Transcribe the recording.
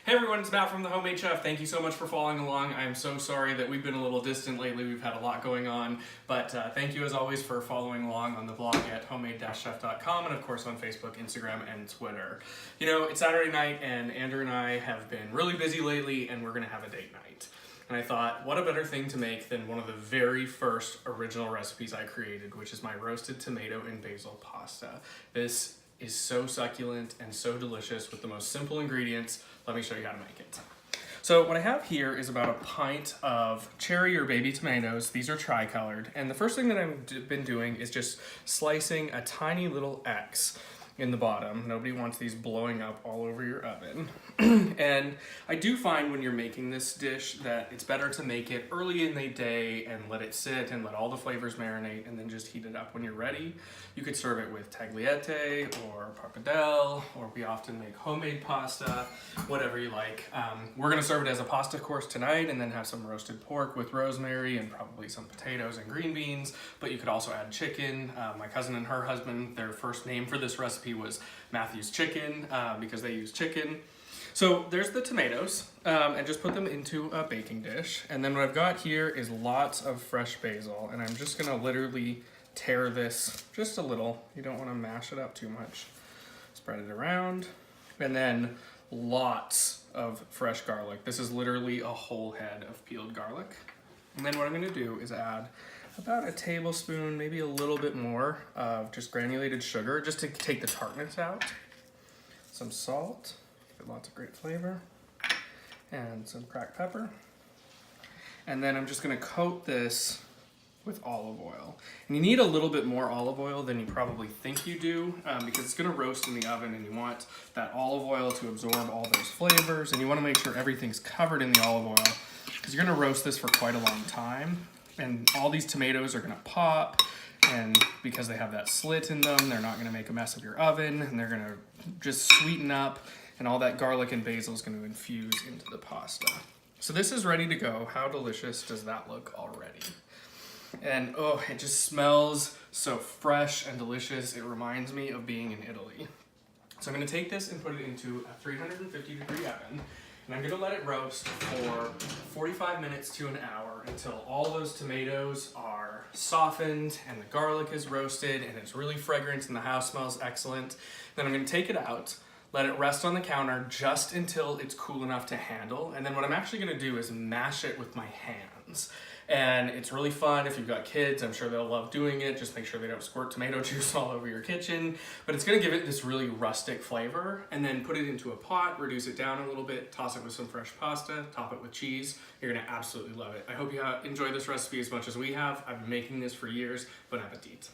Hey everyone, it's Matt from The Homemade Chef. Thank you so much for following along. I am so sorry that we've been a little distant lately. We've had a lot going on, but thank you as always for following along on the blog at homemade-chef.com and of course on Facebook, Instagram, and Twitter. You know, it's Saturday night and Andrew and I have been really busy lately and we're gonna have a date night. And I thought, what a better thing to make than one of the very first original recipes I created, which is my roasted tomato and basil pasta. This is so succulent and so delicious with the most simple ingredients. Let me show you how to make it. So what I have here is about a pint of cherry or baby tomatoes. These are tri-colored. And the first thing that I've been doing is just slicing a tiny little X in the bottom. Nobody wants these blowing up all over your oven. And I do find when you're making this dish that it's better to make it early in the day and let it sit and let all the flavors marinate and then just heat it up when you're ready. You could serve it with tagliatelle or pappardelle, or we often make homemade pasta, whatever you like. We're gonna serve it as a pasta course tonight and then have some roasted pork with rosemary and probably some potatoes and green beans, but you could also add chicken. My cousin and her husband, their first name for this recipe was Matthew's Chicken because they use chicken. So there's the tomatoes, and just put them into a baking dish. And then what I've got here is lots of fresh basil, and I'm just gonna literally tear this just a little. You don't wanna mash it up too much. Spread it around, and then lots of fresh garlic. This is literally a whole head of peeled garlic. And then what I'm gonna do is add about a tablespoon, maybe a little bit more of just granulated sugar, just to take the tartness out. Some salt, give it lots of great flavor, and some cracked pepper. And then I'm just gonna coat this with olive oil. And you need a little bit more olive oil than you probably think you do because it's gonna roast in the oven and you want that olive oil to absorb all those flavors, and you wanna make sure everything's covered in the olive oil because you're gonna roast this for quite a long time. And all these tomatoes are gonna pop, and because they have that slit in them, they're not gonna make a mess of your oven, and they're gonna just sweeten up, and all that garlic and basil is gonna infuse into the pasta. So this is ready to go. How delicious does that look already? And oh, it just smells so fresh and delicious. It reminds me of being in Italy. So I'm gonna take this and put it into a 350-degree oven. And I'm gonna let it roast for 45 minutes to an hour until all those tomatoes are softened and the garlic is roasted and it's really fragrant and the house smells excellent. Then I'm gonna take it out, let it rest on the counter just until it's cool enough to handle. And then what I'm actually gonna do is mash it with my hands. And it's really fun. If you've got kids, I'm sure they'll love doing it. Just make sure they don't squirt tomato juice all over your kitchen. But it's gonna give it this really rustic flavor. And then put it into a pot, reduce it down a little bit, toss it with some fresh pasta, top it with cheese. You're gonna absolutely love it. I hope you enjoy this recipe as much as we have. I've been making this for years. Bon appetit.